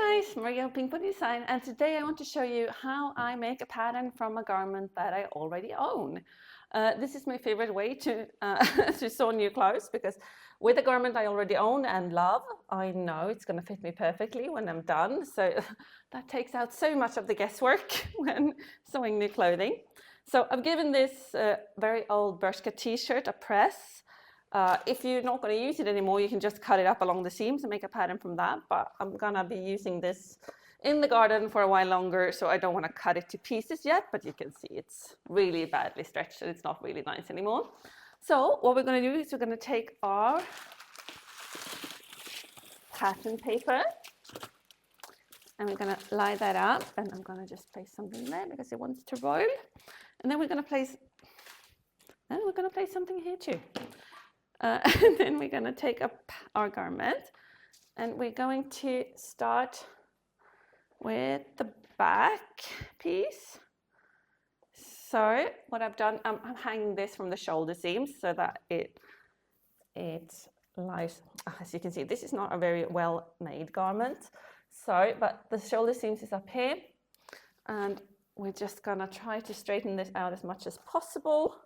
guys, Maria Pink Pony Design, and today I want to show you how I make a pattern from a garment that I already own. This is my favorite way to, to sew new clothes, because with a garment I already own and love, I know it's going to fit me perfectly when I'm done. So that takes out so much of the guesswork when sewing new clothing. So I've given this very old Bershka t-shirt a press. If you're not going to use it anymore, you can just cut it up along the seams and make a pattern from that. But I'm going to be using this in the garden for a while longer, so I don't want to cut it to pieces yet, but you can see it's really badly stretched and it's not really nice anymore. So what we're going to do is we're going to take our pattern paper and we're going to lie that up, and I'm going to just place something there because it wants to roll. And then we're going to place, something here too. And then we're going to take up our garment and we're going to start with the back piece. So what I've done, I'm hanging this from the shoulder seams so that it lies, as you can see, this is not a very well made garment. So, but the shoulder seams is up here, and we're just gonna try to straighten this out as much as possible.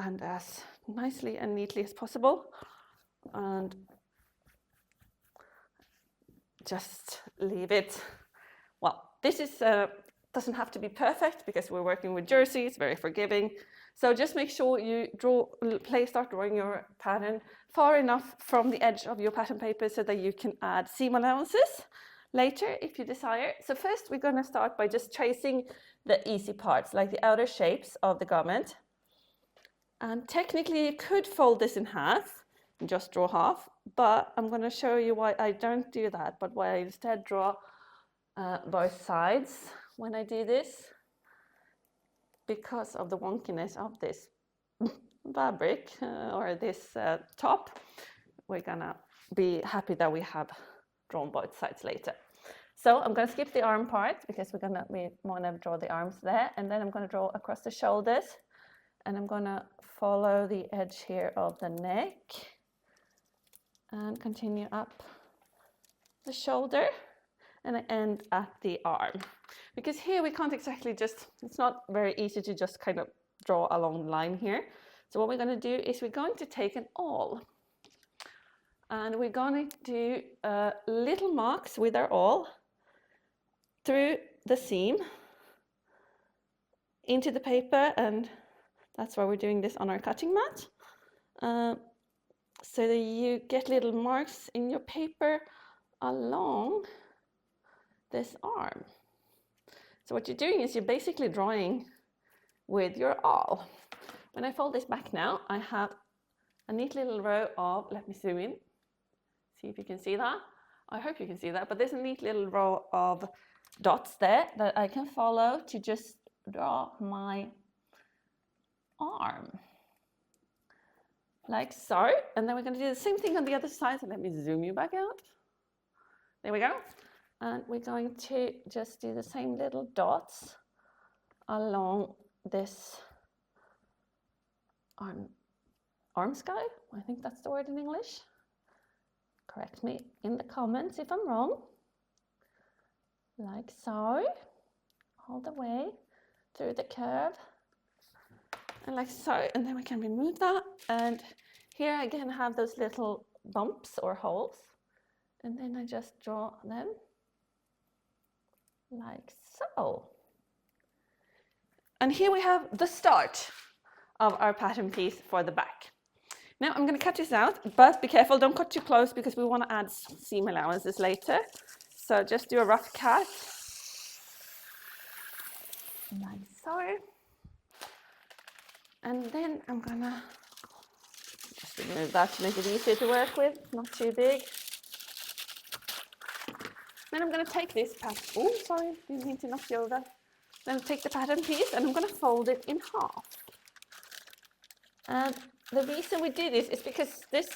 And as nicely and neatly as possible, and just leave it. Well, this is doesn't have to be perfect because we're working with jersey, it's very forgiving. So just make sure you start drawing your pattern far enough from the edge of your pattern paper so that you can add seam allowances later if you desire. So first we're going to start by just tracing the easy parts, like the outer shapes of the garment. And technically you could fold this in half and just draw half, but I'm going to show you why I don't do that, but why I instead draw both sides when I do this, because of the wonkiness of this fabric or this top. We're going to be happy that we have drawn both sides later. So I'm going to skip the arm part because we want to draw the arms there, and then I'm going to draw across the shoulders. And I'm going to follow the edge here of the neck and continue up the shoulder, and I end at the arm. Because here we can't exactly just, it's not very easy to just kind of draw a long line here. So what we're going to do is we're going to take an awl. And we're going to do little marks with our awl through the seam into the paper, and that's why we're doing this on our cutting mat, so that you get little marks in your paper along this arm. So what you're doing is you're basically drawing with your awl. When I fold this back now, I have a neat little row of, let me zoom in, see if you can see that. I hope you can see that, but there's a neat little row of dots there that I can follow to just draw my arm, like so. And then we're going to do the same thing on the other side. So let me zoom you back out. There we go. And we're going to just do the same little dots along this arm scope. I think that's the word in English. Correct me in the comments if I'm wrong. Like so, all the way through the curve. And like so, and then we can remove that. And here I again have those little bumps or holes. And then I just draw them like so. And here we have the start of our pattern piece for the back. Now I'm going to cut this out, but be careful, don't cut too close because we want to add seam allowances later. So just do a rough cut. Like so. And then I'm gonna just remove that to make it easier to work with, not too big. Then I'm gonna take this pattern, oh sorry, didn't mean to knock you over. Then take the pattern piece and I'm gonna fold it in half. And the reason we do this is because this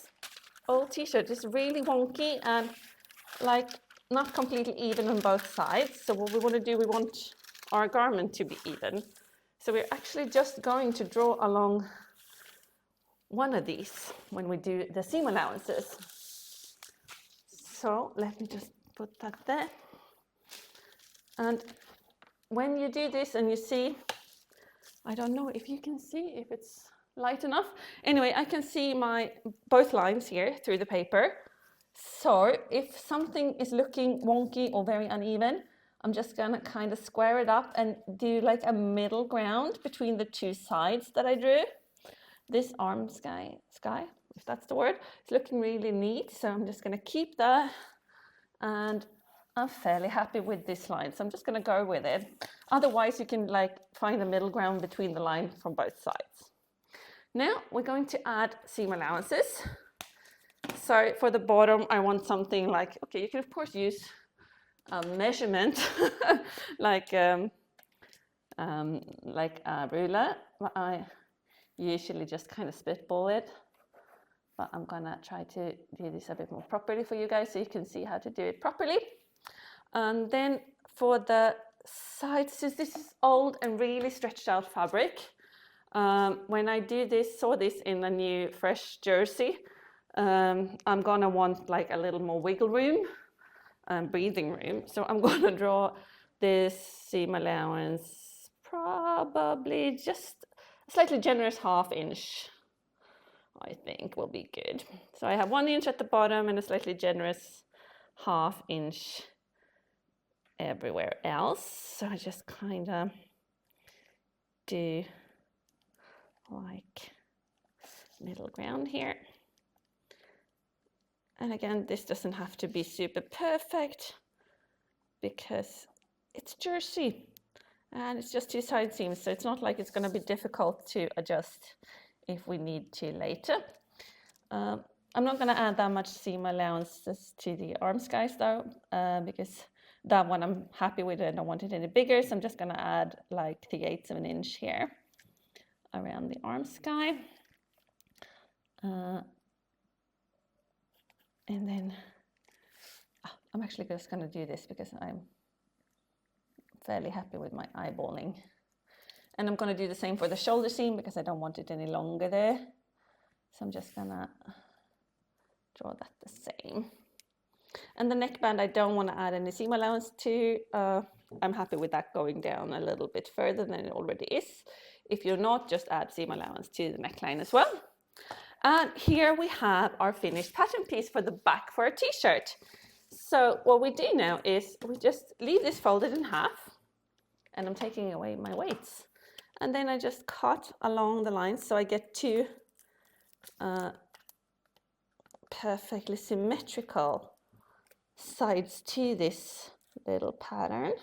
old t-shirt is really wonky and like not completely even on both sides. So what we want to do, we want our garment to be even. So we're actually just going to draw along one of these when we do the seam allowances. So let me just put that there. And when you do this and you see, I don't know if you can see, if it's light enough. Anyway, I can see both lines here through the paper. So if something is looking wonky or very uneven, I'm just gonna kind of square it up and do like a middle ground between the two sides that I drew. This arm sky, if that's the word, it's looking really neat. So I'm just gonna keep that, and I'm fairly happy with this line. So I'm just gonna go with it. Otherwise, you can like find a middle ground between the line from both sides. Now we're going to add seam allowances. So for the bottom, I want something like, okay, you can of course use a measurement like a ruler. I usually just kind of spitball it, but I'm gonna try to do this a bit more properly for you guys so you can see how to do it properly. And then for the sides, since this is old and really stretched out fabric, when I saw this in a new fresh jersey, I'm gonna want like a little more wiggle room and breathing room. So I'm gonna draw this seam allowance, probably just a slightly generous 1/2 inch, I think will be good. So I have 1 inch at the bottom and a slightly generous 1/2 inch everywhere else. So I just kind of do like middle ground here. And again, this doesn't have to be super perfect because it's jersey and it's just 2 side seams. So it's not like it's going to be difficult to adjust if we need to later. I'm not going to add that much seam allowances to the arm skies though, because that one I'm happy with it. I don't want it any bigger. So I'm just going to add like 3/8 of an inch here around the arm sky. And then I'm actually just going to do this because I'm fairly happy with my eyeballing. And I'm going to do the same for the shoulder seam because I don't want it any longer there. So I'm just going to draw that the same. And the neckband, I don't want to add any seam allowance to. I'm happy with that going down a little bit further than it already is. If you're not, just add seam allowance to the neckline as well. And here we have our finished pattern piece for the back for a t-shirt. So what we do now is we just leave this folded in half, and I'm taking away my weights. And then I just cut along the lines so I get 2 perfectly symmetrical sides to this little pattern.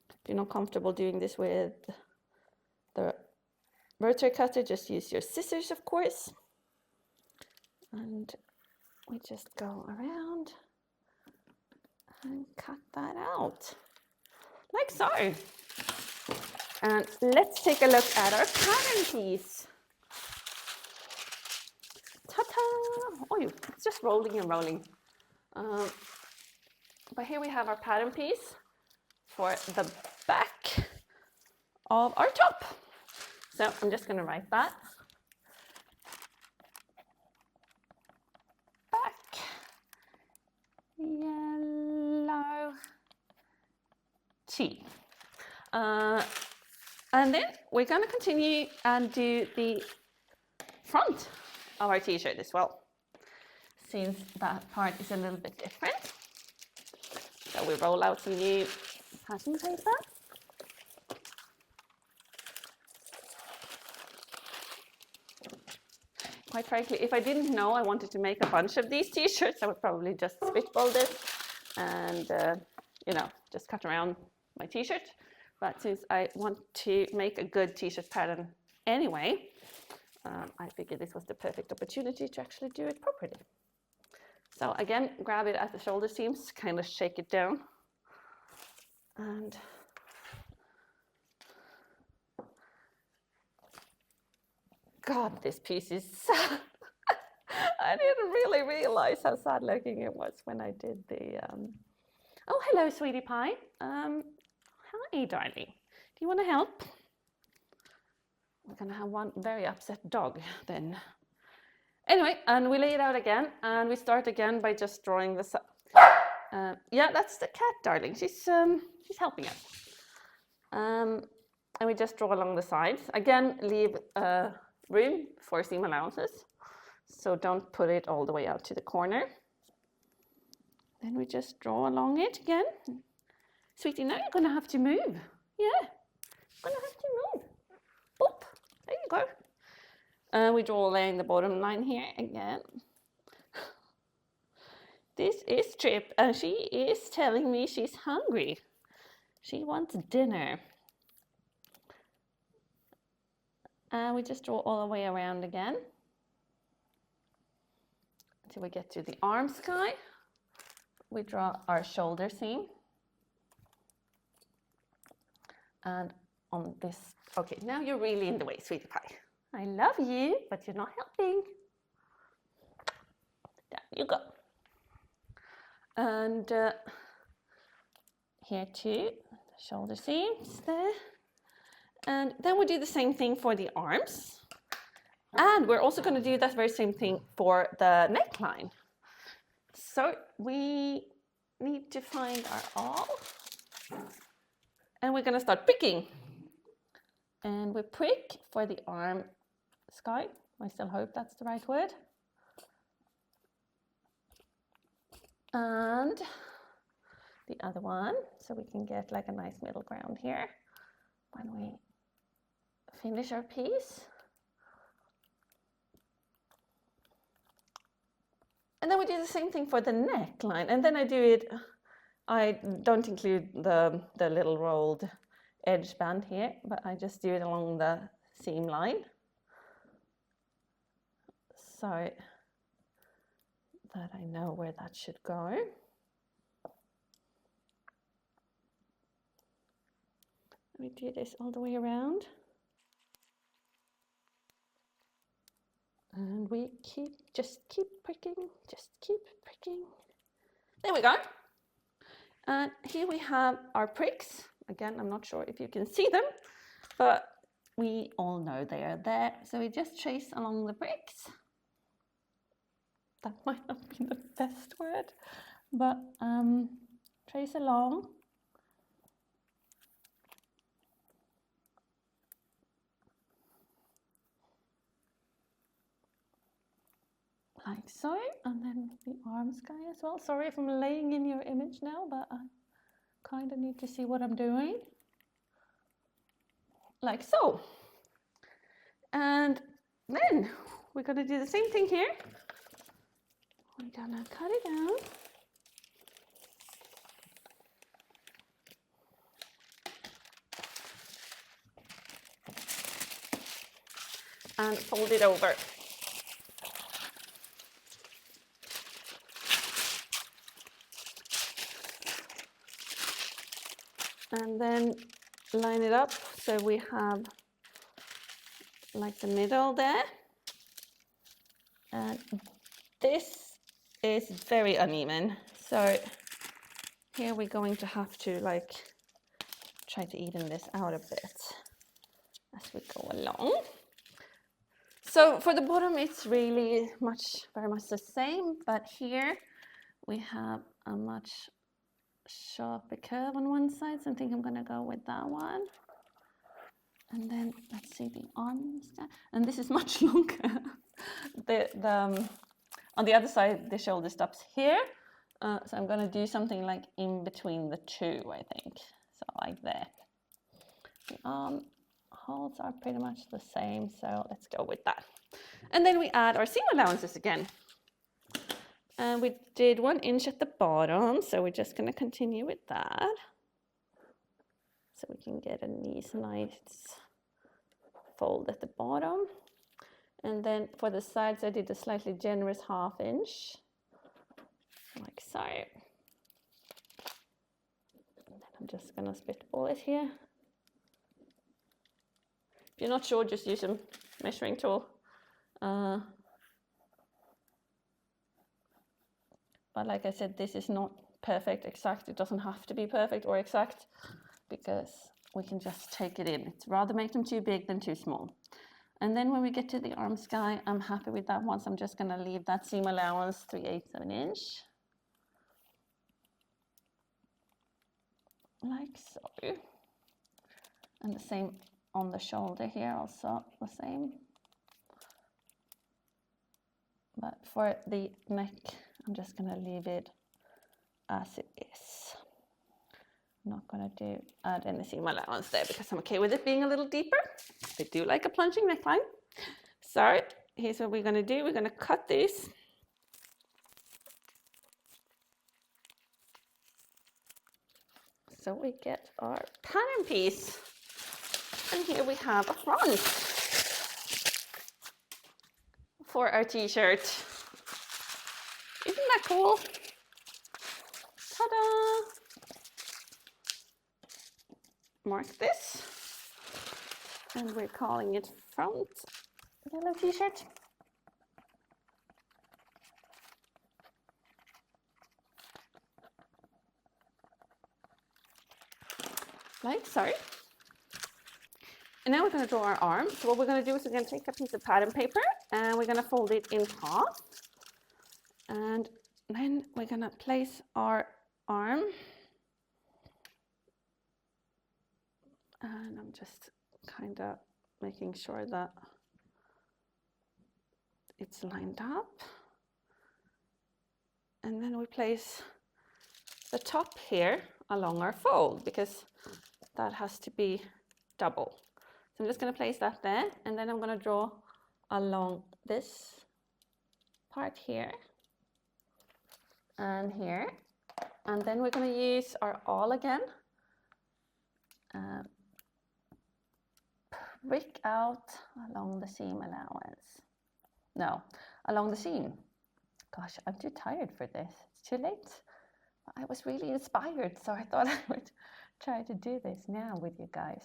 If you're not comfortable doing this with the rotary cutter, just use your scissors, of course. And we just go around and cut that out, like so. And let's take a look at our pattern piece. Ta-ta! Oh, it's just rolling and rolling. But here we have our pattern piece for the back of our top. So I'm just going to write that. Back, yellow tee. And then we're going to continue and do the front of our t-shirt as well, since that part is a little bit different. So we roll out some new pattern paper. Quite frankly, if I didn't know I wanted to make a bunch of these t-shirts, I would probably just spitball this and, just cut around my t-shirt. But since I want to make a good t-shirt pattern anyway, I figured this was the perfect opportunity to actually do it properly. So again, grab it at the shoulder seams, kind of shake it down. And God, this piece is sad. I didn't really realize how sad looking it was when I did the... Oh, hello, sweetie pie. Hi, darling. Do you want to help? We're going to have one very upset dog then. Anyway, and we lay it out again, and we start again by just drawing the yeah, that's the cat, darling. She's helping us. And we just draw along the sides. Again, leave room for seam allowances. So don't put it all the way out to the corner. Then we just draw along it again. Sweetie, now you're gonna have to move. Yeah, you're gonna have to move. Boop, there you go. And we draw along the bottom line here again. This is Trip, and she is telling me she's hungry. She wants dinner. And we just draw all the way around again until we get to the arm sky. We draw our shoulder seam. And on this, okay, now you're really in the way, sweetie pie. I love you, but you're not helping. There you go. And here too, the shoulder seams there. And then we do the same thing for the arms. And we're also going to do that very same thing for the neckline. So we need to find our awl. And we're going to start pricking. And we prick for the arm sky. I still hope that's the right word. And the other one, so we can get like a nice middle ground here when we finish our piece. And then we do the same thing for the neckline, and then I do it, I don't include the little rolled edge band here, but I just do it along the seam line, so that I know where that should go. We do this all the way around. And we just keep pricking, just keep pricking. There we go. And here we have our pricks. Again, I'm not sure if you can see them, but we all know they are there. So we just trace along the pricks. That might not be the best word, but trace along. Like so, and then the arm sky as well. Sorry if I'm laying in your image now, but I kind of need to see what I'm doing. Like so. And then we're going to do the same thing here. We're going to cut it out. And fold it over. And then line it up so we have like the middle there. And this is very uneven, so here we're going to have to like try to even this out a bit as we go along. So for the bottom it's really very much the same, but here we have a much sharper curve on one side, so I think I'm going to go with that one. And then let's see the arms there. And this is much longer. On the other side the shoulder stops here, so I'm going to do something like in between the two, I think, so like there. The arm holes are pretty much the same, so let's go with that. And then we add our seam allowances again. And we did 1 inch at the bottom, so we're just going to continue with that. So we can get a nice fold at the bottom. And then for the sides, I did a slightly generous 1/2 inch, like so. And then I'm just going to spitball it here. If you're not sure, just use a measuring tool. But like I said, this is not perfect, exact. It doesn't have to be perfect or exact because we can just take it in. It's rather make them too big than too small. And then when we get to the arm sky, I'm happy with that one, so I'm just gonna leave that seam allowance 3/8 of an inch. Like so. And the same on the shoulder here, also the same. But for the neck, I'm just gonna leave it as it is. I'm not gonna add any seam allowance there because I'm okay with it being a little deeper. I do like a plunging neckline. So here's what we're gonna do. We're gonna cut this. So we get our pattern piece. And here we have a front for our t-shirt. Isn't that cool? Ta-da! Mark this. And we're calling it front yellow t-shirt. Like so. And now we're going to draw our arm. So what we're going to do is we're going to take a piece of pattern paper and we're going to fold it in half. And then we're going to place our arm. And I'm just kind of making sure that it's lined up. And then we place the top here along our fold because that has to be double. So I'm just going to place that there, and then I'm going to draw along this part here and here. And then we're going to use our awl again. Prick out along the seam allowance. No, along the seam. Gosh, I'm too tired for this. It's too late. I was really inspired, so I thought I would try to do this now with you guys.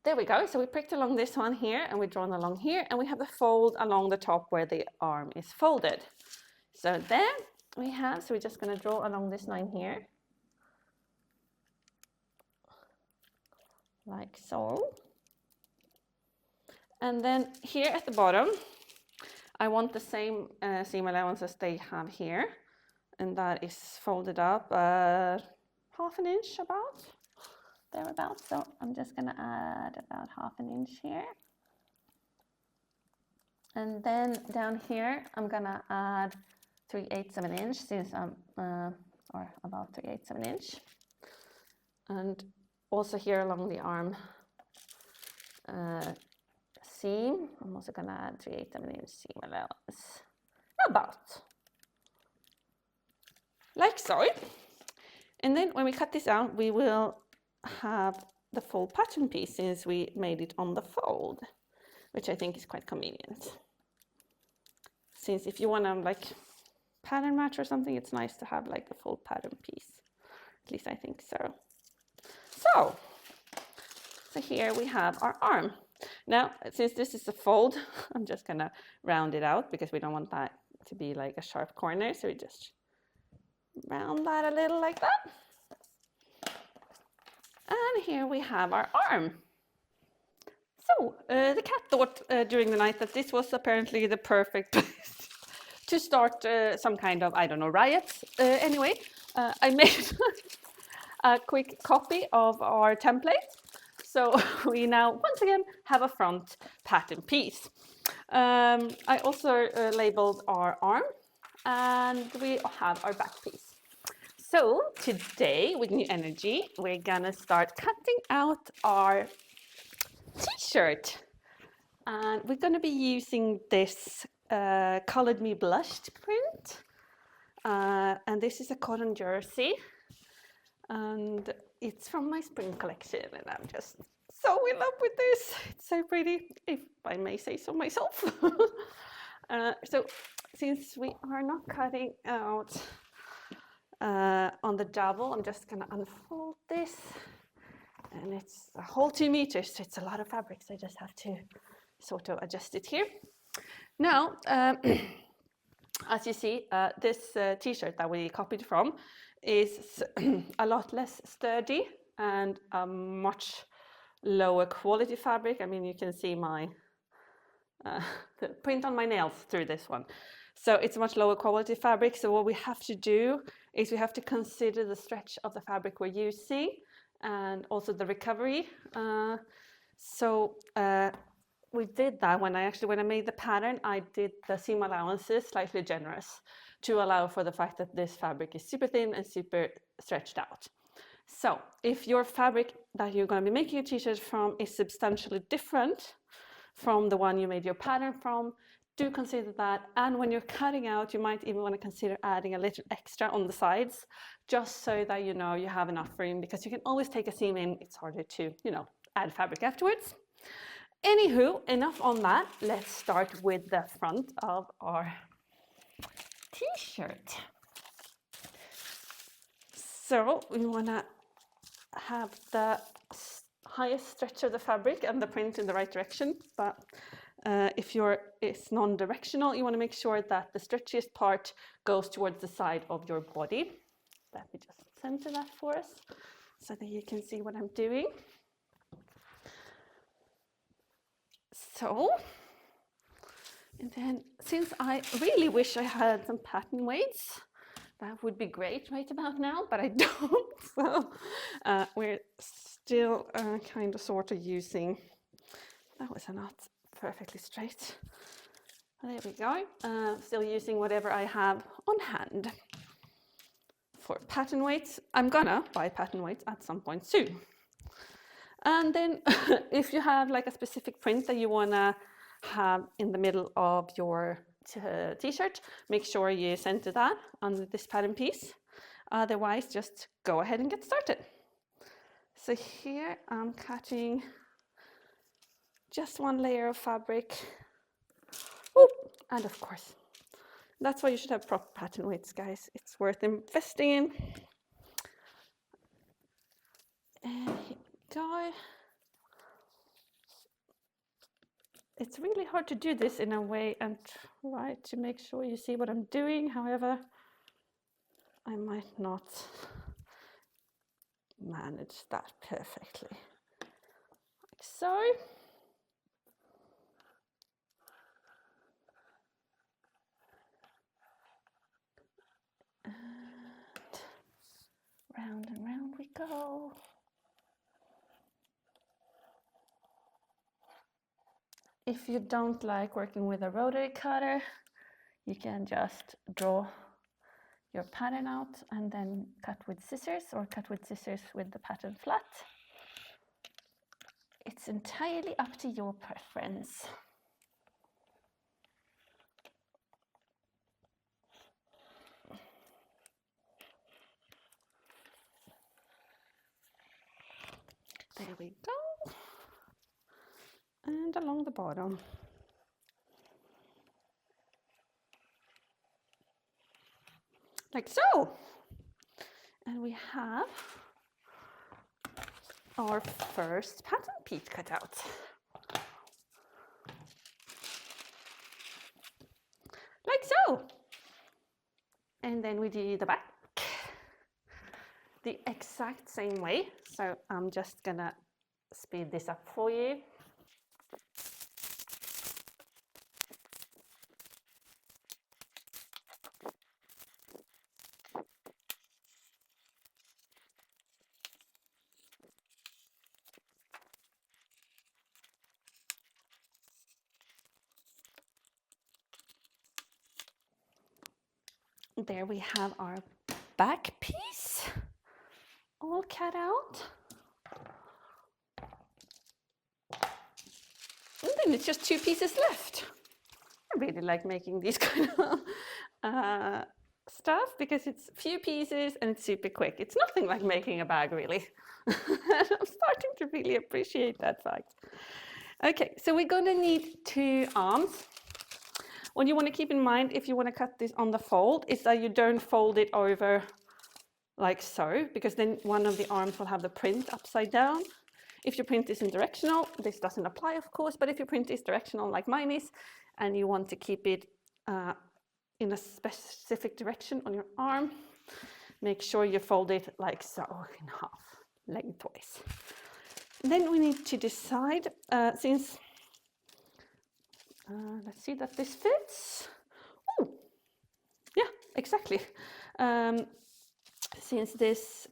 There we go. So we pricked along this one here, and we're drawn along here, and we have the fold along the top where the arm is folded. So there we have, so we're just going to draw along this line here. Like so. And then here at the bottom, I want the same seam allowance as they have here. And that is folded up half an inch about, thereabouts. So I'm just going to add about half an inch here. And then down here, I'm going to add 3/8 of an inch since I'm, or about 3/8 of an inch. And also here along the arm seam, I'm also going to add 3/8 of an inch seam allowance. About. Like so. And then when we cut this out, we will have the full pattern piece since we made it on the fold, which I think is quite convenient. Since if you want to like pattern match or something, it's nice to have like the full pattern piece. At least I think so. So here we have our arm. Now, since this is a fold, I'm just gonna round it out because we don't want that to be like a sharp corner. So we just round that a little like that. And here we have our arm. So the cat thought during the night that this was apparently the perfect place to start some kind of, I don't know, riots. Anyway, I made a quick copy of our template. So we now, once again, have a front pattern piece. I also labeled our arm, and we have our back piece. So today, with new energy, we're gonna start cutting out our t-shirt. And we're gonna be using this Colored Me Blushed print. And this is a cotton jersey. And it's from my spring collection, and I'm just so in love with this. It's so pretty, if I may say so myself. So since we are not cutting out on the double, I'm just gonna unfold this, and it's a whole 2 meters, so it's a lot of fabric, so I just have to sort of adjust it here. Now, as you see, this t-shirt that we copied from is a lot less sturdy and much lower quality fabric. I mean, you can see my the print on my nails through this one. So it's a much lower quality fabric. So what we have to do is we have to consider the stretch of the fabric we're using and also the recovery. We did that when I made the pattern, I did the seam allowances slightly generous to allow for the fact that this fabric is super thin and super stretched out. So if your fabric that you're going to be making a t-shirt from is substantially different from the one you made your pattern from, do consider that. And when you're cutting out, you might even want to consider adding a little extra on the sides, just so that you know you have enough room, because you can always take a seam in. It's harder to, add fabric afterwards. Anywho, enough on that. Let's start with the front of our t-shirt. So we want to have the highest stretch of the fabric and the print in the right direction, but if it's non-directional, you want to make sure that the stretchiest part goes towards the side of your body. Let me just center that for us so that you can see what I'm doing. So, and then since I really wish I had some pattern weights, that would be great right about now, but I don't. So we're still kind of sort of using, that was not perfectly straight. There we go. Still using whatever I have on hand. For pattern weights, I'm gonna buy pattern weights at some point soon. And then if you have like a specific print that you wanna have in the middle of your t-shirt, make sure you center that on this pattern piece. Otherwise, just go ahead and get started. So here I'm cutting just one layer of fabric. Oh, and of course, that's why you should have proper pattern weights, guys. It's worth investing in. And here we go. It's really hard to do this in a way and try to make sure you see what I'm doing. However, I might not manage that perfectly. Like so. And round and round we go. If you don't like working with a rotary cutter, you can just draw your pattern out and then cut with scissors, or cut with scissors with the pattern flat. It's entirely up to your preference. There we go. And along the bottom. Like so. And we have our first pattern piece cut out. Like so. And then we do the back the exact same way. So I'm just gonna speed this up for you. There we have our back piece all cut out. And then it's just two pieces left. I really like making these kind of stuff because it's few pieces and it's super quick. It's nothing like making a bag, really. I'm starting to really appreciate that fact. Okay, so we're going to need two arms. What you want to keep in mind if you want to cut this on the fold is that you don't fold it over like so, because then one of the arms will have the print upside down. If your print isn't directional, this doesn't apply, of course, but if your print is directional like mine is, and you want to keep it in a specific direction on your arm, make sure you fold it like so in half, lengthwise. then we need to decide, since, let's see that this fits. Oh, yeah, exactly. Since this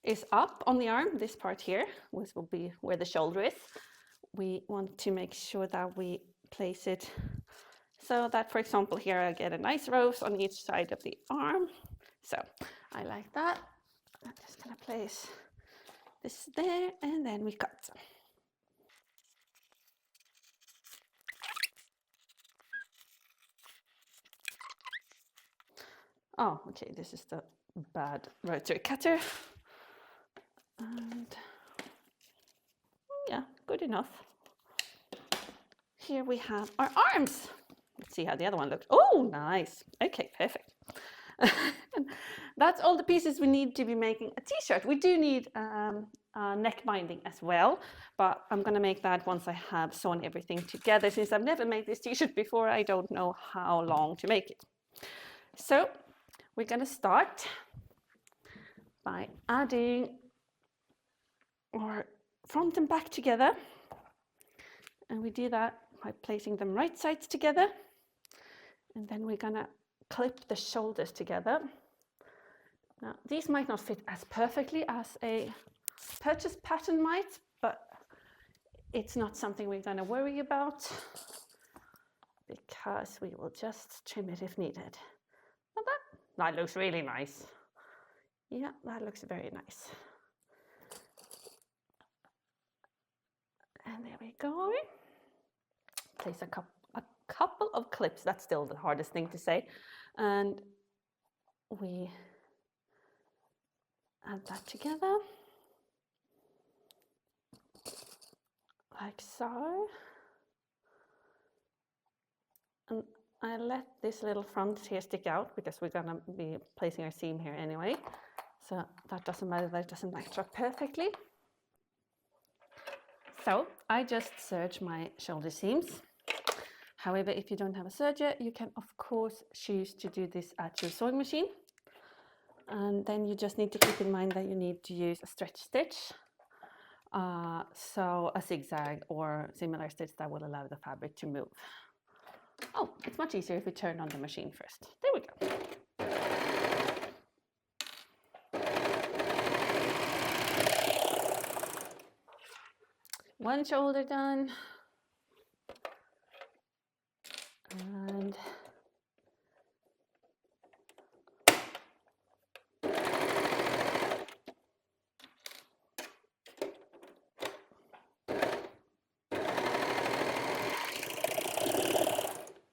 is up on the arm, this part here, which will be where the shoulder is, we want to make sure that we place it so that, for example, here I get a nice rose on each side of the arm. So I like that. I'm just gonna place this there, and then we cut. Oh, okay, this is the bad rotary cutter. And yeah, good enough. Here we have our arms. Let's see how the other one looks. Oh, nice. Okay, perfect. That's all the pieces we need to be making a t-shirt. We do need neck binding as well, but I'm going to make that once I have sewn everything together. Since I've never made this t-shirt before, I don't know how long to make it. So we're going to start by adding our front and back together, and we do that by placing them right sides together, and then we're going to clip the shoulders together. Now, these might not fit as perfectly as a purchase pattern might, but it's not something we're going to worry about because we will just trim it if needed. But that looks really nice. Yeah, that looks very nice. And there we go. Place a couple of clips. That's still the hardest thing to say. And we add that together, like so. And I let this little front here stick out because we're gonna be placing our seam here anyway. So that doesn't matter, that doesn't match up perfectly. So I just serge my shoulder seams. However, if you don't have a serger, you can of course choose to do this at your sewing machine. And then you just need to keep in mind that you need to use a stretch stitch. So a zigzag or similar stitch that will allow the fabric to move. Oh, it's much easier if we turn on the machine first. There we go. One shoulder done. And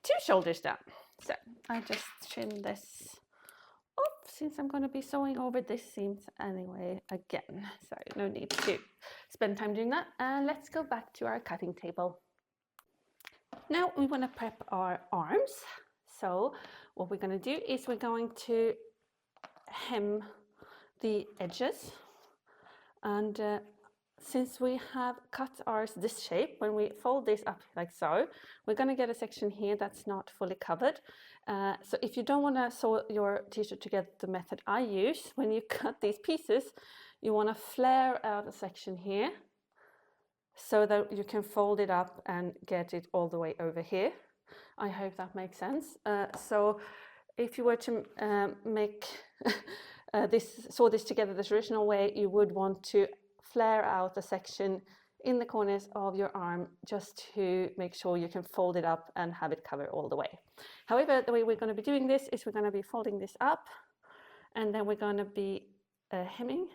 two shoulders done. So I just trim this off since I'm going to be sewing over this seams anyway again. So no need to spend time doing that. And let's go back to our cutting table. Now we want to prep our arms. So what we're going to do is we're going to hem the edges, and since we have cut ours this shape, when we fold this up like so, we're going to get a section here that's not fully covered. So if you don't want to sew your t-shirt together the method I use, when you cut these pieces, you want to flare out a section here so that you can fold it up and get it all the way over here. I hope that makes sense. So if you were to make sew this together the traditional way, you would want to flare out a section in the corners of your arm just to make sure you can fold it up and have it cover all the way. However, the way we're going to be doing this is we're going to be folding this up, and then we're going to be hemming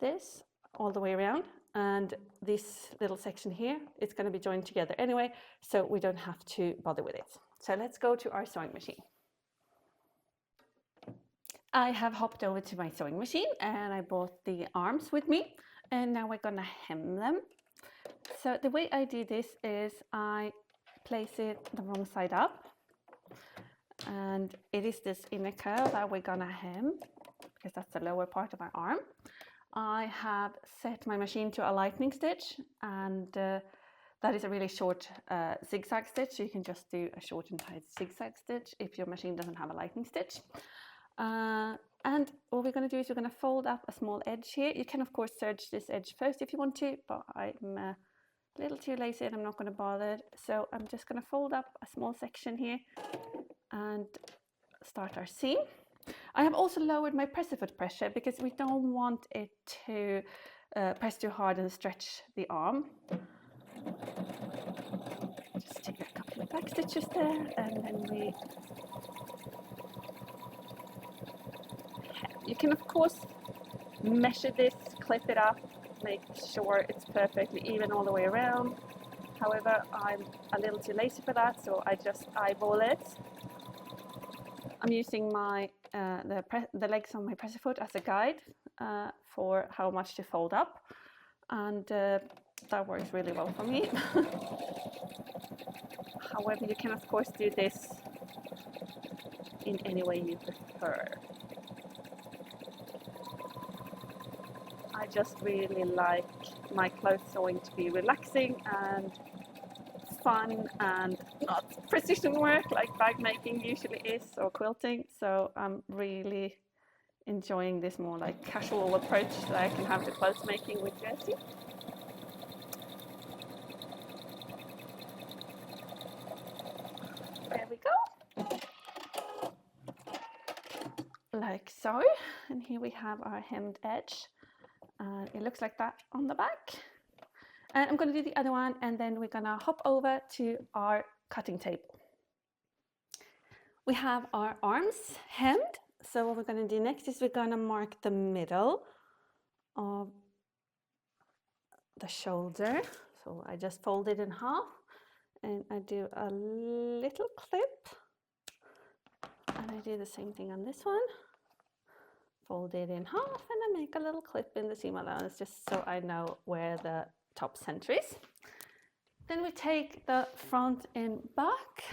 this all the way around, and this little section here, it's going to be joined together anyway, so we don't have to bother with it. So let's go to our sewing machine. I have hopped over to my sewing machine and I brought the arms with me, and now we're gonna hem them. So the way I do this is I place it the wrong side up, and it is this inner curl that we're gonna hem because that's the lower part of our arm. I have set my machine to a lightning stitch, and that is a really short zigzag stitch, so you can just do a short and tight zigzag stitch if your machine doesn't have a lightning stitch. And what we're going to do is we're going to fold up a small edge here. You can of course serge this edge first if you want to, but I'm a little too lazy and I'm not going to bother. So I'm just going to fold up a small section here and start our seam. I have also lowered my presser foot pressure because we don't want it to press too hard and stretch the arm. Just take a couple of back stitches there, and then you can of course measure this, clip it up, make sure it's perfectly even all the way around. However, I'm a little too lazy for that, so I just eyeball it. I'm using my the legs on my presser foot as a guide for how much to fold up, and that works really well for me. However, you can of course do this in any way you prefer. I just really like my clothes sewing to be relaxing and fun and not precision work like bag making usually is, or quilting. So I'm really enjoying this more like casual approach that I can have to clothes making with jersey. There we go. Like so. And here we have our hemmed edge. It looks like that on the back. And I'm going to do the other one, and then we're going to hop over to our cutting table. We have our arms hemmed. So what we're going to do next is we're going to mark the middle of the shoulder. So I just fold it in half, and I do a little clip. And I do the same thing on this one. Fold it in half, and I make a little clip in the seam allowance just so I know where the top center is. Then we take the front and back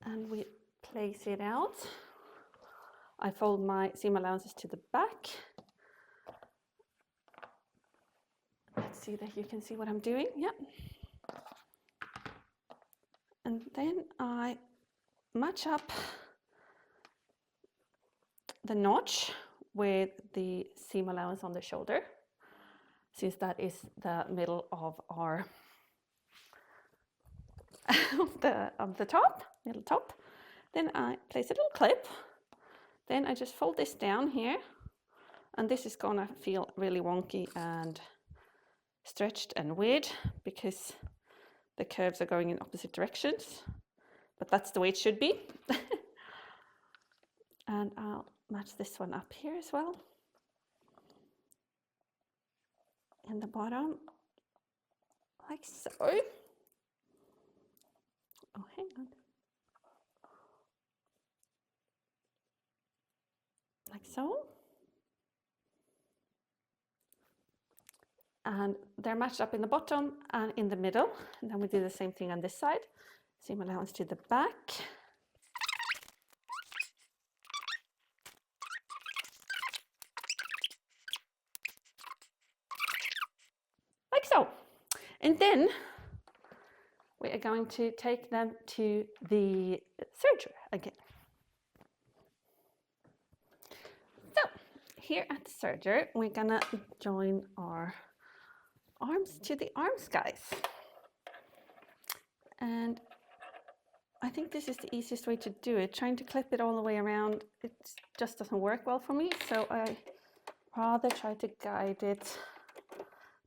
and we place it out. I fold my seam allowances to the back. Let's see that you can see what I'm doing. Yep. And then I match up the notch with the seam allowance on the shoulder, since that is the middle of our of the top, middle top. Then I place a little clip. Then I just fold this down here, and this is gonna feel really wonky and stretched and weird because the curves are going in opposite directions, but that's the way it should be. And I'll match this one up here as well. In the bottom, like so. Oh, hang on. Like so. And they're matched up in the bottom and in the middle. And then we do the same thing on this side. Seam allowance to the back. Like so. And then we are going to take them to the serger again. So here at the serger, we're gonna join our arms to the arms, guys. And I think this is the easiest way to do it. Trying to clip it all the way around, it just doesn't work well for me. So I rather try to guide it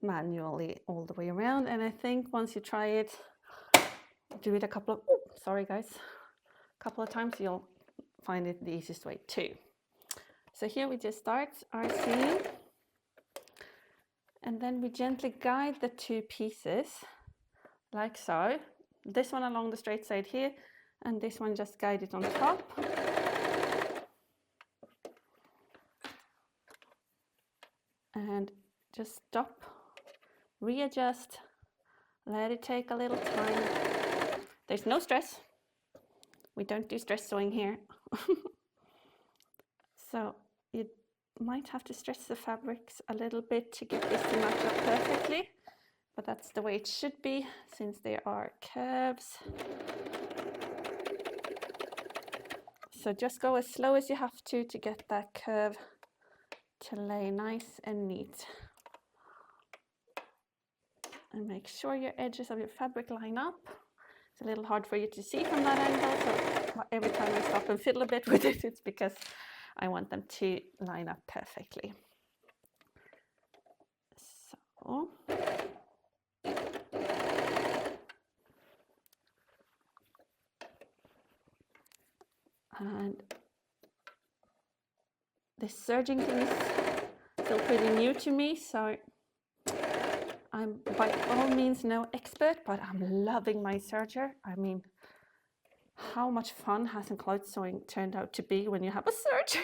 manually all the way around. And I think once you try it, do it a couple of times, you'll find it the easiest way too. So here we just start our seam, and then we gently guide the two pieces like so. This one along the straight side here, and this one just guide it on top. And just stop, readjust, let it take a little time. There's no stress. We don't do stress sewing here. So you might have to stretch the fabrics a little bit to get this to match up perfectly, but that's the way it should be since there are curves. So just go as slow as you have to get that curve to lay nice and neat. And make sure your edges of your fabric line up. It's a little hard for you to see from that angle, so every time I stop and fiddle a bit with it, it's because I want them to line up perfectly. So. And this serging thing is still pretty new to me, so I'm by all means no expert, but I'm loving my serger. I mean, how much fun hasn't cloth sewing turned out to be when you have a serger?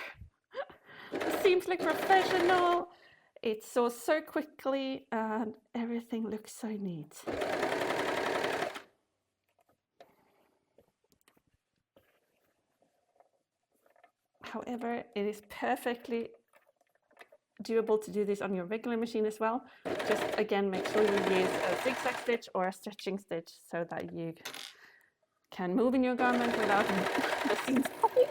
It seems like professional. It sews so quickly and everything looks so neat. However, it is perfectly doable to do this on your regular machine as well. Just again, make sure you use a zigzag stitch or a stretching stitch so that you can move in your garment without the seams popping.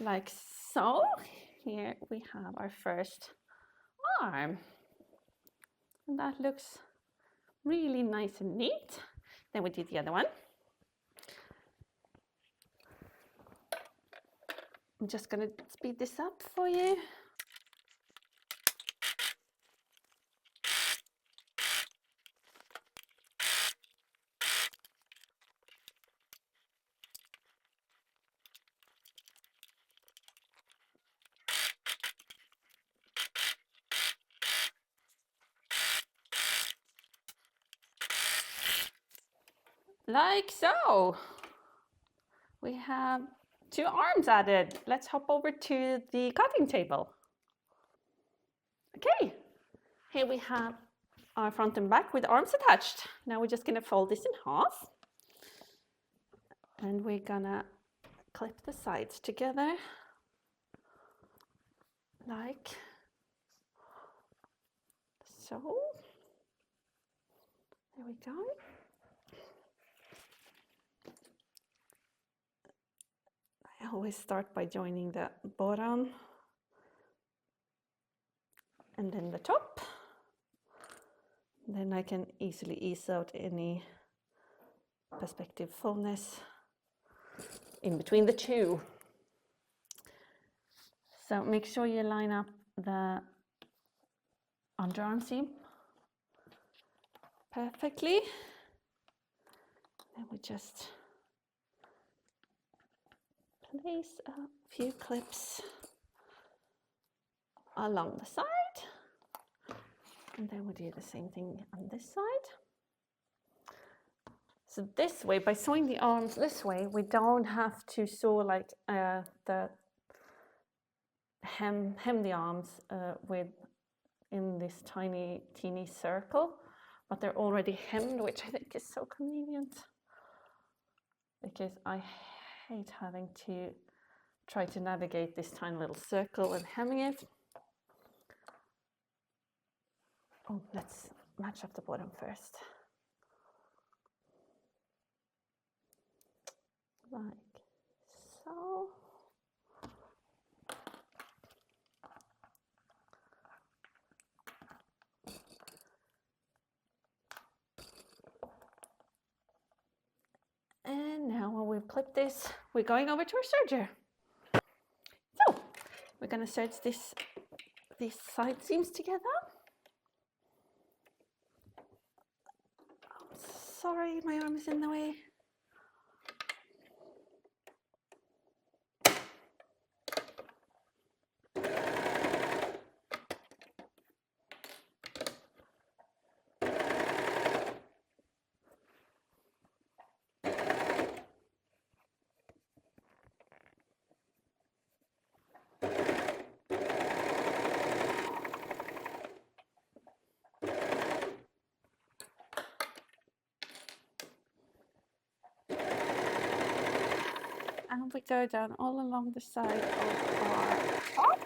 Like so. Here we have our first arm. And that looks really nice and neat. Then we do the other one. I'm just going to speed this up for you. Like so. We have 2 arms added. Let's hop over to the cutting table. Okay, here we have our front and back with arms attached. Now we're just gonna fold this in half. And we're gonna clip the sides together like so. There we go. I always start by joining the bottom and then the top. Then I can easily ease out any perspective fullness in between the two. So make sure you line up the underarm seam perfectly. Then we just place a few clips along the side. And then we do the same thing on this side. So this way, by sewing the arms this way, we don't have to sew like hem the arms in this teeny circle, but they're already hemmed, which I think is so convenient because I hate having to try to navigate this tiny little circle and hemming it. Oh, let's match up the bottom first. Like so. And now when we've clipped this, we're going over to our serger. So we're going to serge these side seams together. Oh, sorry, my arm is in the way. And we go down all along the side of our top.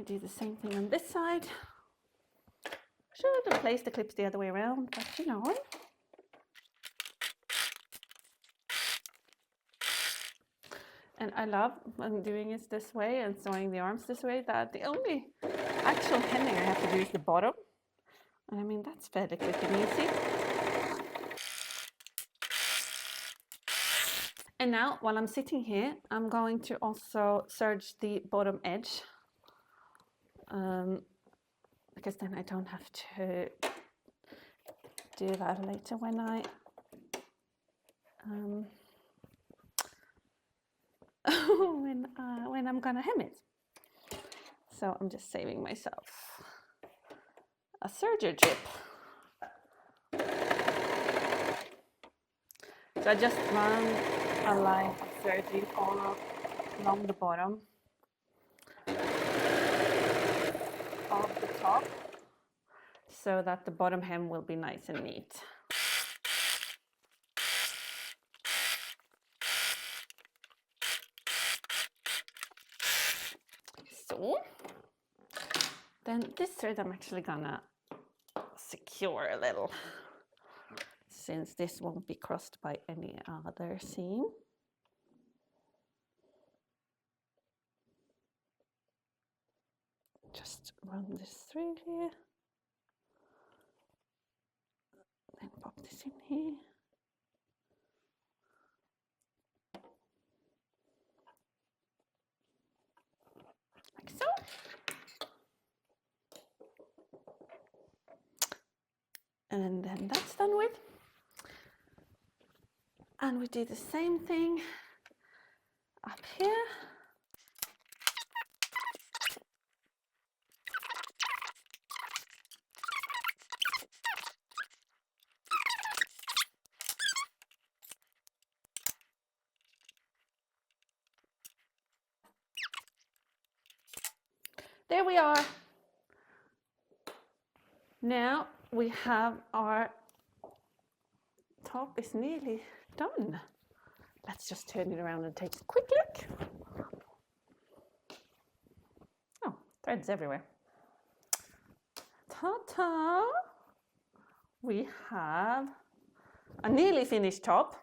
we do the same thing on this side. Should have placed the clips the other way around, but you know. And I love when doing it this way and sewing the arms this way, that the only actual hemming I have to do is the bottom. And I mean, that's fairly quick and easy. And now, while I'm sitting here, I'm going to also serge the bottom edge. Because then I don't have to do that later when when I'm gonna hem it. So I'm just saving myself a serger trip. So I just run a line of serging all along the bottom of the top, so that the bottom hem will be nice and neat. So then this thread I'm actually gonna secure a little, since this won't be crossed by any other seam. Just run this through here, then pop this in here. Like so. And then that's done with. And we do the same thing up here. There we are. Now we have our top is nearly done. Let's just turn it around and take a quick look. Oh, threads everywhere. Ta-ta! We have a nearly finished top.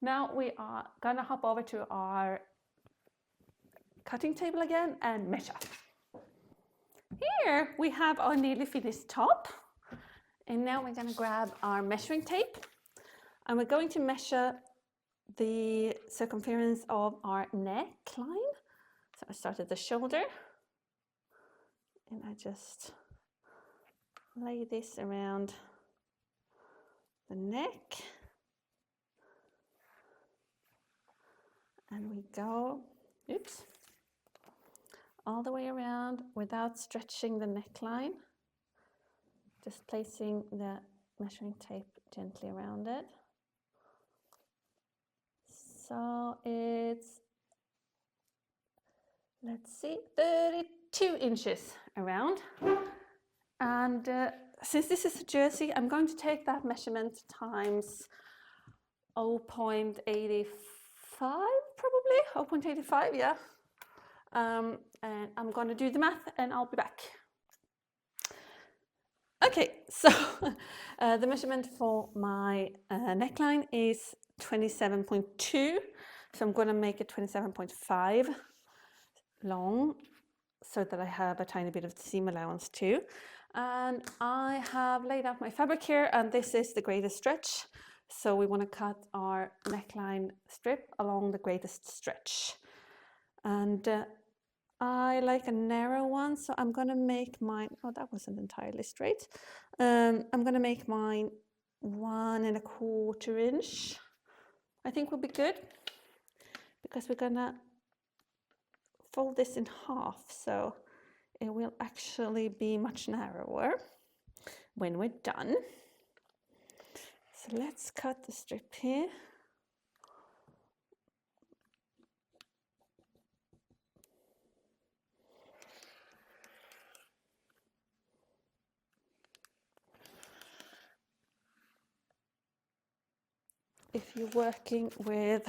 Now we are gonna hop over to our cutting table again and measure. Here we have our nearly finished top. And now we're gonna grab our measuring tape and we're going to measure the circumference of our neckline. So I start at the shoulder and I just lay this around the neck. And we go, oops, all the way around without stretching the neckline. Just placing the measuring tape gently around it. So it's, let's see, 32 inches around. And since this is a jersey, I'm going to take that measurement times 0.85, probably, 0.85, yeah. And I'm going to do the math and I'll be back. Okay, so the measurement for my neckline is 27.2, so I'm going to make it 27.5 long so that I have a tiny bit of seam allowance too. And I have laid out my fabric here, and this is the greatest stretch. So we want to cut our neckline strip along the greatest stretch. And I like a narrow one, so I'm going to make mine, oh, that wasn't entirely straight. I'm going to make mine 1¼ inch. I think will be good, because we're going to fold this in half, so it will actually be much narrower when we're done. So let's cut the strip here. If you're working with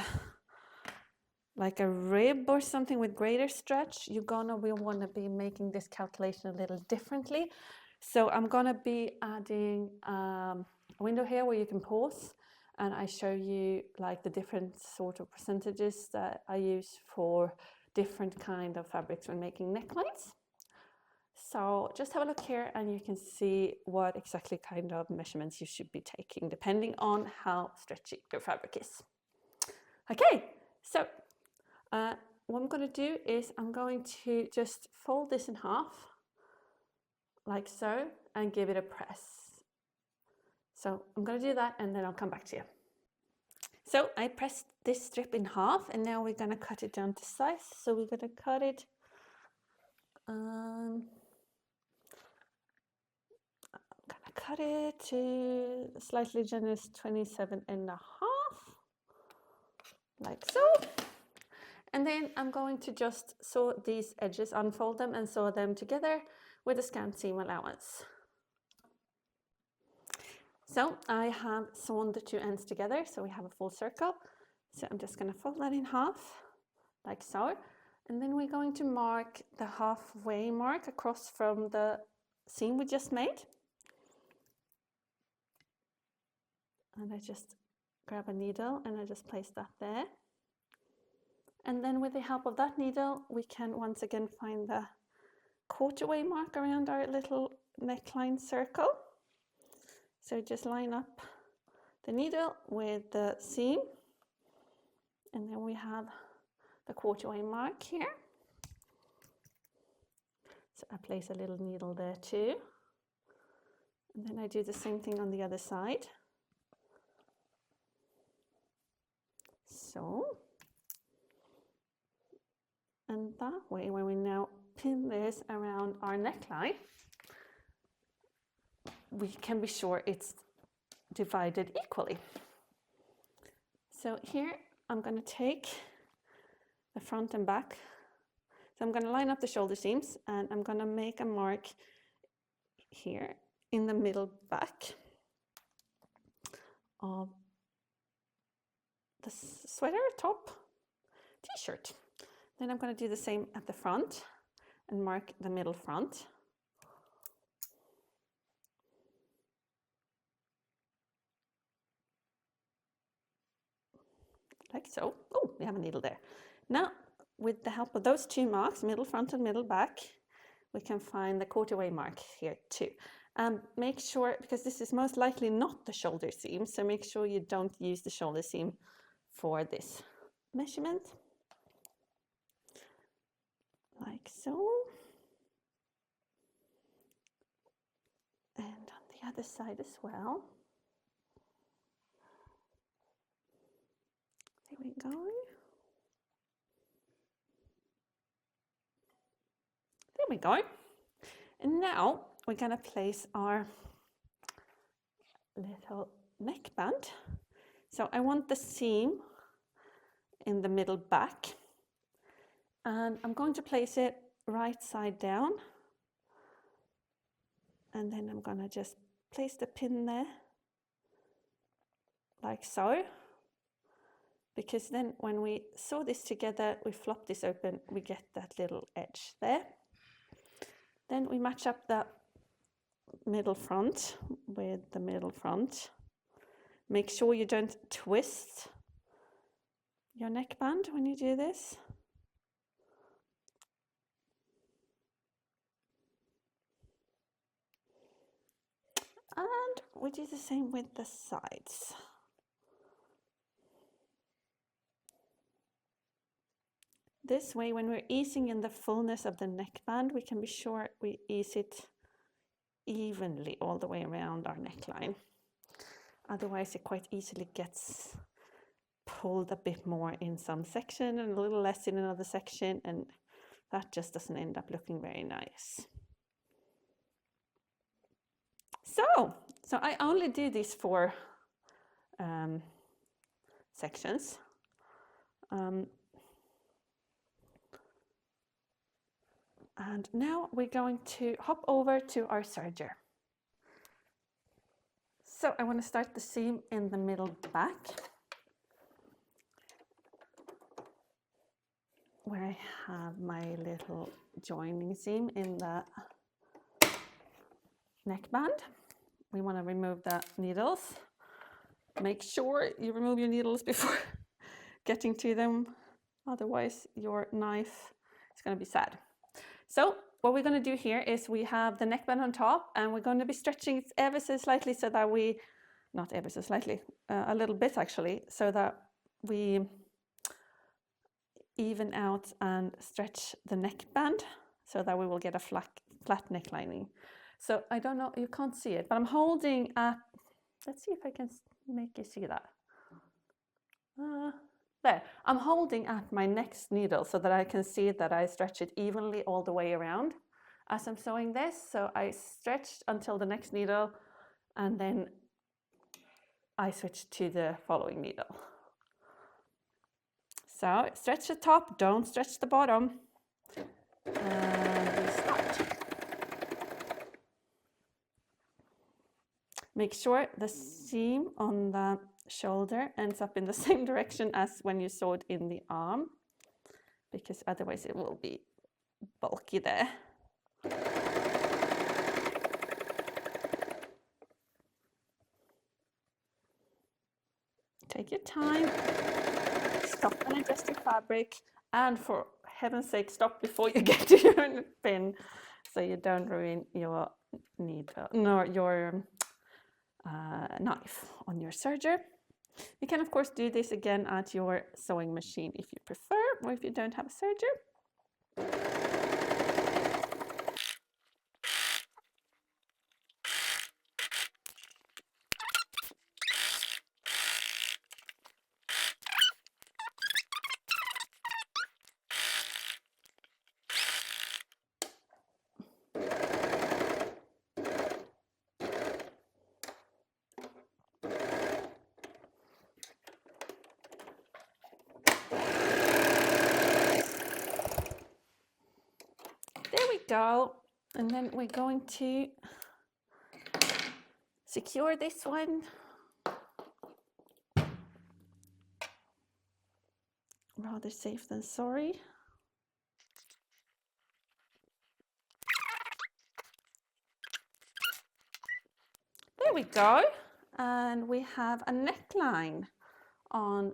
like a rib or something with greater stretch, you're gonna want to be making this calculation a little differently. So I'm gonna be adding a window here where you can pause, and I show you like the different sort of percentages that I use for different kind of fabrics when making necklines. So just have a look here and you can see what exactly kind of measurements you should be taking depending on how stretchy your fabric is. Okay, so what I'm going to do is I'm going to just fold this in half, like so, and give it a press. So I'm going to do that and then I'll come back to you. So I pressed this strip in half and now we're going to cut it down to size. So we're going to cut it cut it to slightly generous 27.5, like so. And then I'm going to just sew these edges, unfold them and sew them together with a scant seam allowance. So I have sewn the two ends together, so we have a full circle. So I'm just going to fold that in half, like so. And then we're going to mark the halfway mark across from the seam we just made. And I just grab a needle and I just place that there. And then with the help of that needle, we can once again find the quarter-way mark around our little neckline circle. So just line up the needle with the seam. And then we have the quarter-way mark here. So I place a little needle there too. And then I do the same thing on the other side. So, and that way, when we now pin this around our neckline, we can be sure it's divided equally. So here I'm going to take the front and back. So I'm going to line up the shoulder seams and I'm going to make a mark here in the middle back of the sweater, top, t-shirt. Then I'm going to do the same at the front and mark the middle front. Like so. Oh, we have a needle there. Now, with the help of those two marks, middle front and middle back, we can find the quarter-way mark here too. Make sure, because this is most likely not the shoulder seam, so make sure you don't use the shoulder seam for this measurement. Like so. And on the other side as well. There we go. There we go. And now we're going to place our little neckband. So I want the seam in the middle back. And I'm going to place it right side down. And then I'm going to just place the pin there, like so. Because then when we sew this together, we flop this open, we get that little edge there. Then we match up the middle front with the middle front. Make sure you don't twist your neckband when you do this. And we do the same with the sides. This way, when we're easing in the fullness of the neckband, we can be sure we ease it evenly all the way around our neckline. Otherwise, it quite easily gets pulled a bit more in some section and a little less in another section, and that just doesn't end up looking very nice. So I only do these 4 sections. And now we're going to hop over to our serger. So I want to start the seam in the middle back. where I have my little joining seam in the neckband. We want to remove the needles. Make sure you remove your needles before getting to them, otherwise your knife is going to be sad. So what we're going to do here is we have the neckband on top, and we're going to be stretching it ever so slightly so that we, not ever so slightly, a little bit actually, so that we even out and stretch the neckband so that we will get a flat necklining. So I don't know, you can't see it, but I'm holding at, let's see if I can make you see that. There, I'm holding at my next needle so that I can see that I stretch it evenly all the way around as I'm sewing this. So I stretched until the next needle, and then I switch to the following needle. So stretch the top, don't stretch the bottom. And we start. Make sure the seam on the shoulder ends up in the same direction as when you sewed in the arm, because otherwise it will be bulky there. Take your time, stop and adjust your fabric, and for heaven's sake, stop before you get to your pin so you don't ruin your needle nor your knife on your serger. You can of course do this again at your sewing machine if you prefer, or if you don't have a serger. There we go, and then we're going to secure this one. Rather safe than sorry. There we go, and we have a neckline on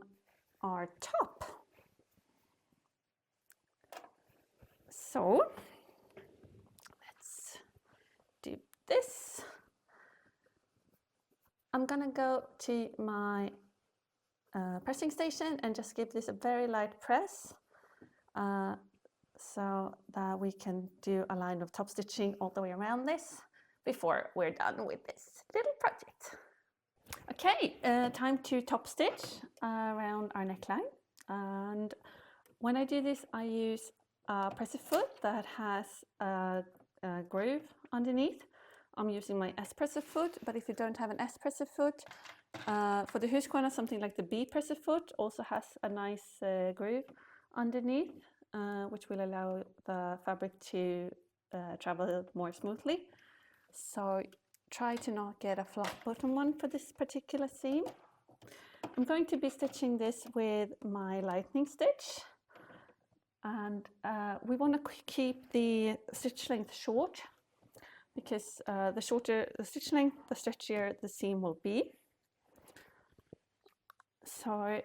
our top. So let's do this. I'm gonna go to my pressing station and just give this a very light press so that we can do a line of top stitching all the way around this before we're done with this little project. Okay, time to top stitch around our neckline, and when I do this I use a presser foot that has a groove underneath. I'm using my S presser foot, but if you don't have an S presser foot, for the Husqvarna, something like the B presser foot also has a nice groove underneath, which will allow the fabric to travel more smoothly. So try to not get a flat bottom one for this particular seam. I'm going to be stitching this with my lightning stitch, and we want to keep the stitch length short, because the shorter the stitch length, the stretchier the seam will be. So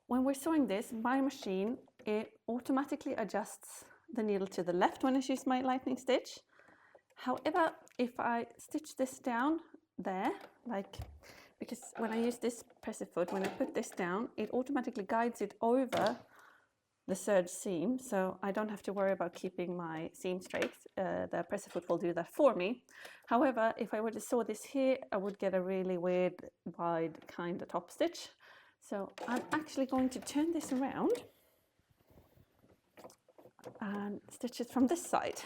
when we're sewing this, my machine, it automatically adjusts the needle to the left when I use my lightning stitch. However, if I stitch this down there, because when I use this presser foot, when I put this down, it automatically guides it over the Serge seam, so I don't have to worry about keeping my seam straight. The presser foot will do that for me. However, if I were to sew this here, I would get a really weird, wide kind of top stitch. So I'm actually going to turn this around and stitch it from this side.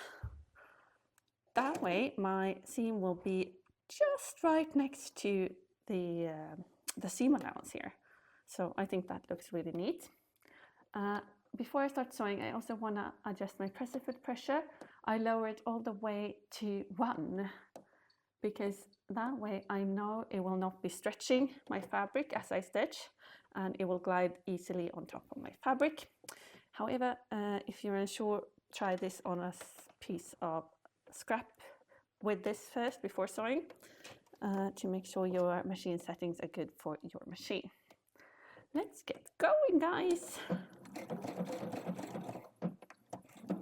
That way my seam will be just right next to the seam allowance here. So I think that looks really neat. Before I start sewing, I also want to adjust my presser foot pressure. I lower it all the way to 1, because that way I know it will not be stretching my fabric as I stitch, and it will glide easily on top of my fabric. However, if you're unsure, try this on a piece of scrap with this first before sewing to make sure your machine settings are good for your machine. Let's get going, guys.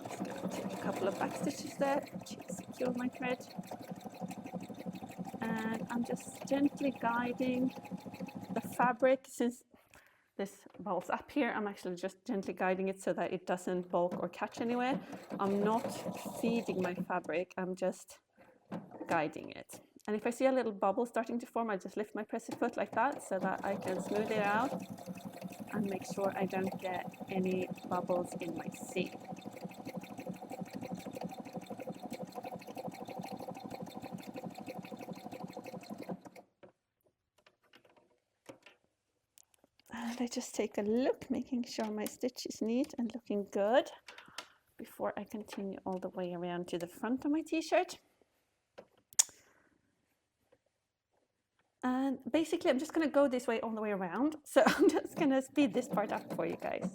Just gonna take a couple of back stitches there to secure my thread. And I'm just gently guiding the fabric. Since this bulks up here, I'm actually just gently guiding it so that it doesn't bulk or catch anywhere. I'm not feeding my fabric, I'm just guiding it. And if I see a little bubble starting to form, I just lift my presser foot like that so that I can smooth it out and make sure I don't get any bubbles in my seam. And I just take a look, making sure my stitch is neat and looking good before I continue all the way around to the front of my t-shirt. And basically, I'm just going to go this way all the way around. So I'm just going to speed this part up for you guys.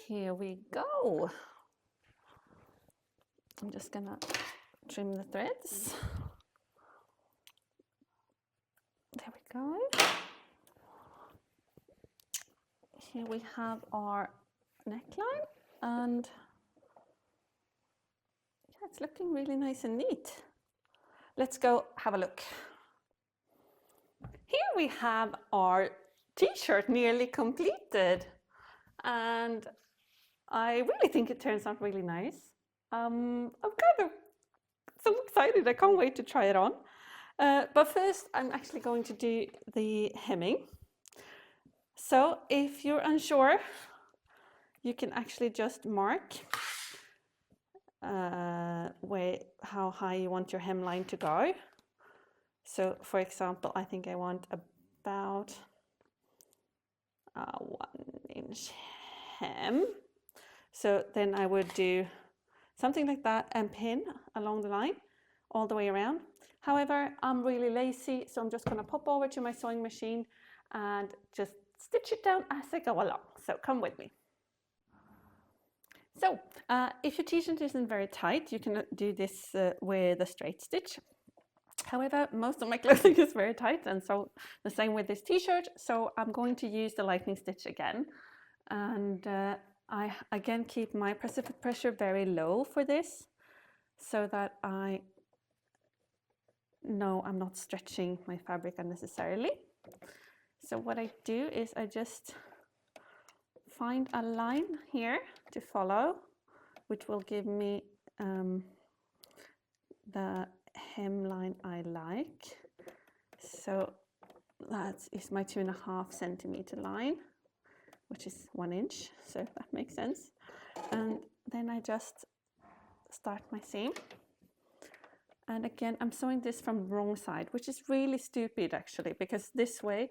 Here we go. I'm just gonna trim the threads. There we go. Here we have our neckline, and yeah, it's looking really nice and neat. Let's go have a look. Here we have our t-shirt nearly completed, and I really think it turns out really nice. I'm kind of so excited, I can't wait to try it on. But first, I'm actually going to do the hemming. So if you're unsure, you can actually just mark how high you want your hemline to go. So for example, I think I want about 1 inch hem. So then I would do something like that and pin along the line all the way around. However, I'm really lazy, so I'm just going to pop over to my sewing machine and just stitch it down as I go along. So come with me. So if your t-shirt isn't very tight, you can do this with a straight stitch. However, most of my clothing is very tight, and so the same with this t-shirt. So I'm going to use the lightning stitch again. And I again keep my presser foot pressure very low for this, so that I know I'm not stretching my fabric unnecessarily. So what I do is I just find a line here to follow, which will give me the hemline I like. So that is my 2.5 centimeter line, which is 1 inch, so that makes sense. And then I just start my seam. And again, I'm sewing this from the wrong side, which is really stupid actually, because this way,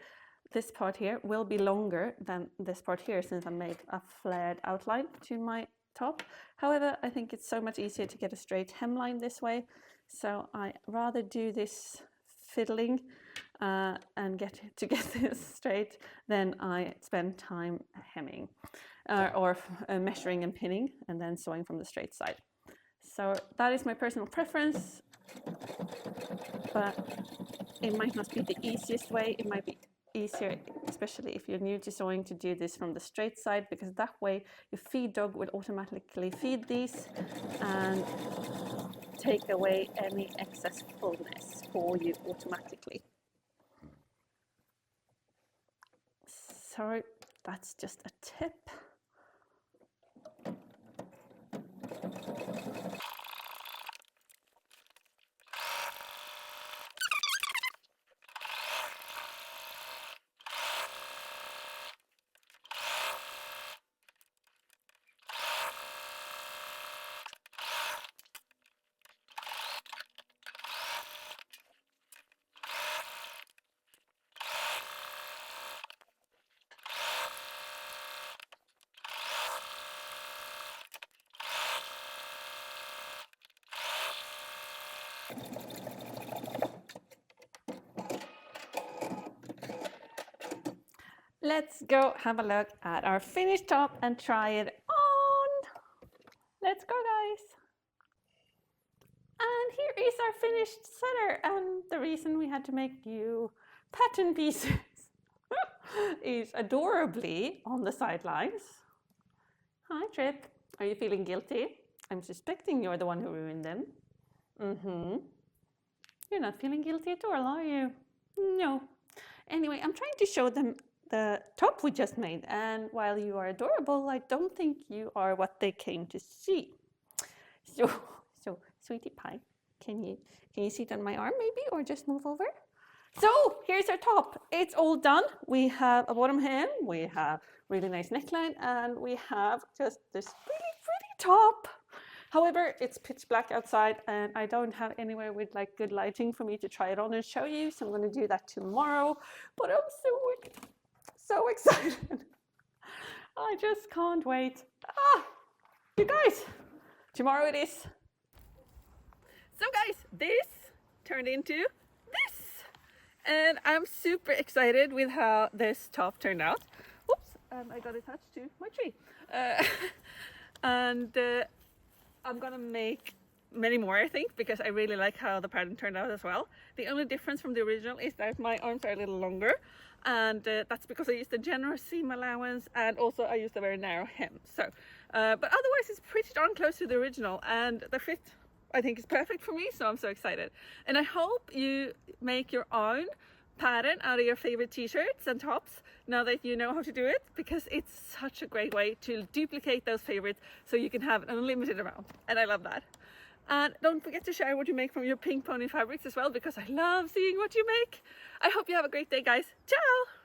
this part here will be longer than this part here, since I made a flared outline to my top. However, I think it's so much easier to get a straight hemline this way, so I rather do this fiddling and get this straight than I spend time hemming or measuring and pinning and then sewing from the straight side. So that is my personal preference, but it might not be the easiest way. It might be easier, especially if you're new to sewing, to do this from the straight side, because that way your feed dog will automatically feed these and take away any excess fullness for you automatically. sorry, that's just a tip. Let's go have a look at our finished top and try it on. Let's go, guys. And here is our finished sweater. And the reason we had to make new pattern pieces is adorably on the sidelines. Hi, Trip. Are you feeling guilty? I'm suspecting you're the one who ruined them. You're not feeling guilty at all, are you? No. Anyway, I'm trying to show them the top we just made, and while you are adorable, I don't think you are what they came to see. So sweetie pie, can you sit on my arm maybe, or just move over? So here's our top. It's all done. We have a bottom hem, we have really nice neckline, and we have just this really pretty top. However, it's pitch black outside and I don't have anywhere with like good lighting for me to try it on and show you, so I'm going to do that tomorrow. But I'm so excited. I just can't wait. You guys, tomorrow it is. So guys, this turned into this. And I'm super excited with how this top turned out. Oops, I got attached to my tree. I'm gonna make many more, I think, because I really like how the pattern turned out as well. The only difference from the original is that my arms are a little longer, and that's because I used a generous seam allowance, and also I used a very narrow hem. So, but otherwise it's pretty darn close to the original, and the fit I think is perfect for me, so I'm so excited. And I hope you make your own pattern out of your favorite t-shirts and tops now that you know how to do it, because it's such a great way to duplicate those favorites so you can have an unlimited amount, and I love that. And don't forget to share what you make from your pink pony fabrics as well, because I love seeing what you make. I hope you have a great day, guys. Ciao!